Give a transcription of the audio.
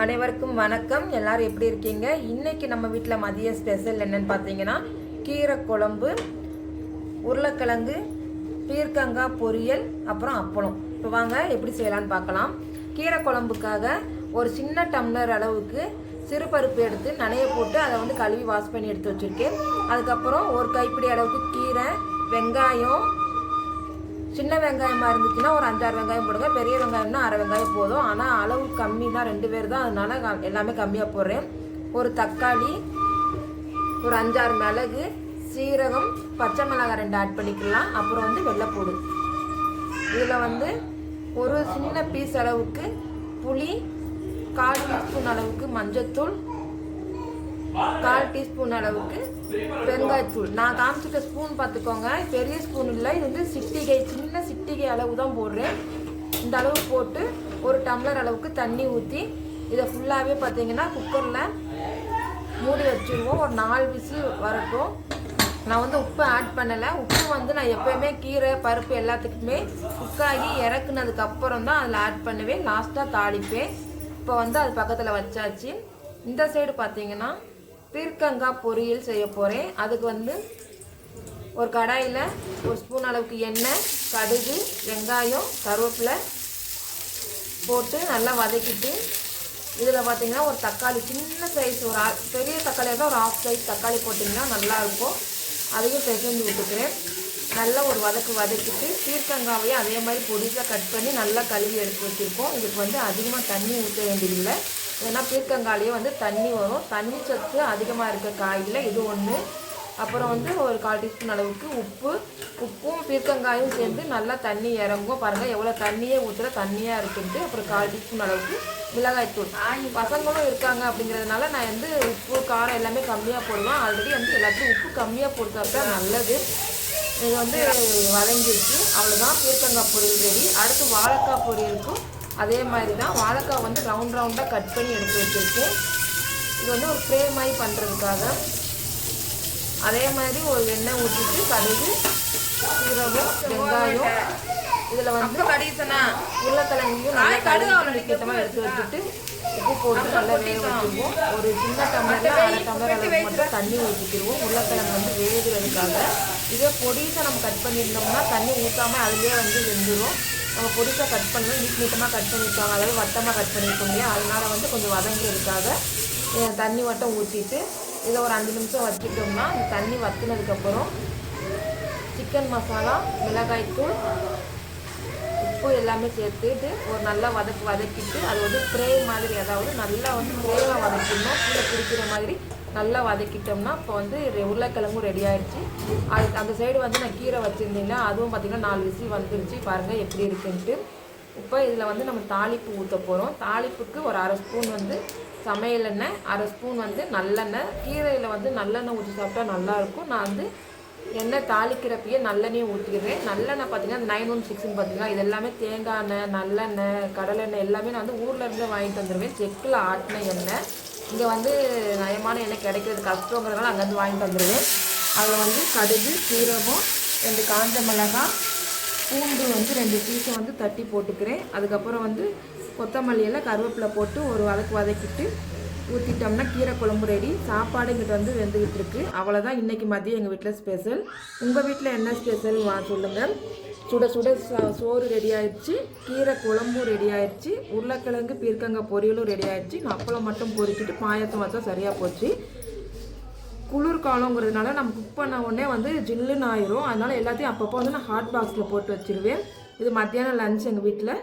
அனைவருக்கும் வணக்கம். எல்லாரும் எப்படி இருக்கீங்க? இன்னைக்கு நம்ம வீட்டில் மதிய ஸ்பெஷல் என்னன்னு பார்த்தீங்கன்னா கீரை குழம்பு, உருளைக்கிழங்கு, பீர்க்கங்காய் பொரியல், அப்புறம் அப்பளம். இப்போ வாங்க எப்படி செய்யலான்னு பார்க்கலாம். கீரை குழம்புக்காக ஒரு சின்ன டம்ளர் அளவுக்கு சிறுபருப்பு எடுத்து நனைய போட்டு அதை கழுவி வாஷ் பண்ணி எடுத்து வச்சுருக்கேன். அதுக்கப்புறம் ஒரு கைப்பிடி அளவுக்கு கீரை, வெங்காயம், சின்ன வெங்காயமாக இருந்துச்சுன்னா ஒரு 5-6 வெங்காயம் போடுங்க. பெரிய வெங்காயம்னா அரை வெங்காயம் போதும். ஆனால் அளவு கம்மி தான், 2 பேர் தான், அதனால எல்லாமே கம்மியாக போடுறேன். ஒரு தக்காளி, ஒரு 5-6 மிளகு, சீரகம், பச்சை மிளகாய் 2 ஆட் பண்ணிக்கலாம். அப்புறம் வெள்ளைப்பூடு. இதில் ஒரு சின்ன பீஸ் அளவுக்கு புளி, 1/4 டீஸ்பூன் அளவுக்கு மஞ்சத்தூள், 1/4 டீஸ்பூன் அளவுக்கு பெருங்காயத்தூள். நான் காமிச்சிட்ட ஸ்பூன் பார்த்துக்கோங்க, பெரிய ஸ்பூன் இல்லை, இது சிட்டிகை, சின்ன சிட்டிகை அளவு தான் போடுறேன். இந்த அளவு போட்டு ஒரு டம்ளர் அளவுக்கு தண்ணி ஊற்றி இதை ஃபுல்லாகவே பார்த்தீங்கன்னா குக்கரில் மூடி வச்சுருவோம். ஒரு 4 விசில் வரட்டும். நான் உப்பு ஆட் பண்ணலை. உப்பு நான் எப்போயுமே கீரை பருப்பு எல்லாத்துக்குமே குக்காகி இறக்குனதுக்கு அப்புறம் தான் அதில் ஆட் பண்ணுவேன். லாஸ்ட்டாக தாளிப்பேன். இப்போ அது பக்கத்தில் வச்சாச்சு. இந்த சைடு பார்த்தீங்கன்னா பீர்க்கங்காய் பொரியல் செய்ய போகிறேன். அதுக்கு ஒரு கடாயில் ஒரு ஸ்பூன் அளவுக்கு எண்ணெய், கடுகு, வெங்காயம், கருவேப்பிலை போட்டு நல்லா வதக்கிட்டு இதில் பார்த்தீங்கன்னா ஒரு தக்காளி, சின்ன சைஸ், ஒரு பெரிய தக்காளியாக தான் ஒரு 1/2 சைஸ் தக்காளி போட்டிங்கன்னா நல்லாயிருக்கும். அதையும் பிசைஞ்சு விட்டுக்கிறேன். நல்லா ஒரு வதக்கிட்டு பீர்க்கங்காவையும் அதே மாதிரி பொடிசாக கட் பண்ணி நல்லா கழுவி எடுத்து வச்சுருக்கோம். இதுக்கு அதிகமாக தண்ணி ஊற்ற வேண்டியதில்லை. ஏன்னா பீர்க்கங்காயிலே தண்ணி வரும். தண்ணி சத்து அதிகமாக இருக்க காயில் இது ஒன்று. அப்புறம் ஒரு 1/4 டீஸ்பூன் அளவுக்கு உப்பும் பீர்க்கங்காயும் சேர்ந்து நல்லா தண்ணி இறங்கும். பாருங்கள் எவ்வளோ தண்ணியே ஊற்றுற தண்ணியாக இருக்குன்ட்டு. அப்புறம் 1/4 டீஸ்பூன் அளவுக்கு மிளகாய்த்தூள். பசங்களும் இருக்காங்க அப்படிங்கிறதுனால நான் உப்பு காரம் எல்லாமே கம்மியாக போடுவேன். ஆல்ரெடி எல்லாத்தையும் உப்பு கம்மியாக போட்டு நல்லது. இது வதங்கிடுச்சு. அவ்வளோதான், பீர்க்கங்காய் பொரியல் ரெடி. அடுத்து வாழைக்காய் பொரியலுக்கும் அதே மாதிரி தான். வாழைக்காய் ரவுண்டாக கட் பண்ணி எடுத்து வச்சுருக்கேன். இது ஒரு ஃப்ரை மாதிரி பண்ணுறதுக்காக. அதே மாதிரி ஒரு எண்ணெய் ஊற்றிட்டு கடுகு, சீரகம், வெங்காயம், இதில் உருளைக்கிழங்கையும் நல்லா கடுகு கிட்டமாக எடுத்து வச்சுட்டு உப்பு போட்டு நல்லா வேக வச்சுருவோம். ஒரு சின்ன டம்ளரில் 1/2 டம்ளர் அளவுக்கு மட்டும் தண்ணி ஊற்றிக்கிடுவோம், உருளைக்கிழங்கு வேகுறதுக்காக. இதே பொடிசாக நம்ம கட் பண்ணியிருந்தோம்னா தண்ணி ஊற்றாமல் அதுலேயே வெந்துடும். நம்ம பொடிசாக கட் பண்ணணும், நீட்டமாக கட் பண்ணியிருக்காங்க, அதாவது வட்டமாக கட் பண்ணியிருக்கோம் இல்லையா, அதனால் கொஞ்சம் வதங்குறதுக்காக தண்ணி மட்டும் ஊற்றிட்டு இதை ஒரு 5 நிமிஷம் வச்சுட்டோம்னா இந்த தண்ணி வற்றினதுக்கப்புறம் சிக்கன் மசாலா, மிளகாய்த்தூள், உப்பு எல்லாமே சேர்த்துட்டு ஒரு நல்லா வதக்கிட்டு அது ஃப்ரை மாதிரி, அதாவது நல்லா ஃப்ரைவாக வதக்கிடணும். கீழே பிடிக்கிற மாதிரி நல்லா வதக்கிட்டோம்னா இப்போ உருளைக்கிழங்கும் ரெடி ஆகிடுச்சு. அது அந்த சைடு நான் கீரை வச்சுருந்தீங்கன்னா அதுவும் பார்த்திங்கன்னா 4 விசில் வந்துருச்சு. பாருங்கள் எப்படி இருக்குன்ட்டு. இப்போ இதில் நம்ம தாளிப்பு ஊற்ற போகிறோம். தாளிப்புக்கு ஒரு 1/2 ஸ்பூன் சமையல் எண்ணெய், 1/2 ஸ்பூன் நல்லெண்ணெய். கீரையில் நல்லெண்ணெய் ஊற்றி சாப்பிட்டா நல்லாயிருக்கும். நான் எண்ணெய் தாளிக்கிறப்பயே நல்லெண்ணெயும் ஊற்றிக்கிறேன். நல்லெண்ணெய் பார்த்திங்கன்னா 916 பார்த்திங்கன்னா இது எல்லாமே தேங்காய் எண்ணெய், நல்லெண்ணெய், கடலெண்ணெய் எல்லாமே நான் ஊர்லேருந்து வாங்கிட்டு வந்துடுவேன். செக்கில் ஆட்டின எண்ணெய். இங்கே நயமான எண்ணெய் கிடைக்கிறது கஷ்டங்கிறதுனால அங்கேருந்து வாங்கிட்டு வந்துடுவேன். அதில் கடுகு, சீரகம், 2 காஞ்ச மிளகாய், பூண்டு 2 பீஸை தட்டி போட்டுக்கிறேன். அதுக்கப்புறம் கொத்தமல்லி எல்லாம் கருவேப்பிலை போட்டு ஒரு வதக்கிட்டு ஊற்றிட்டோம்னா கீரை குழம்பு ரெடி. சாப்பாடு இங்கிட்ட வெந்துக்கிட்டு இருக்கு. அவ்வளோதான் இன்றைக்கி மதியம் எங்கள் வீட்டில் ஸ்பெஷல். உங்கள் வீட்டில் என்ன ஸ்பெஷல் சொல்லுங்கள். சுட சுட சோறு ரெடி ஆயிடுச்சு, கீரை குழம்பும் ரெடி ஆயிடுச்சு, உருளைக்கிழங்கு பீர்க்கங்காய் பொரியலும் ரெடி ஆயிடுச்சு. நான் அப்பளம் மட்டும் பொரிச்சிட்டு பாயசம் வச்சா சரியாக போச்சு. குளிர்காலங்கிறதுனால நம்ம குக் பண்ண உடனே ஜில்லுன்னு ஆயிரும். அதனால் எல்லாத்தையும் அப்பப்போ நான் ஹாட் பாக்ஸில் போட்டு வச்சுருவேன். இது மத்தியானம் லஞ்ச் எங்கள் வீட்டில்.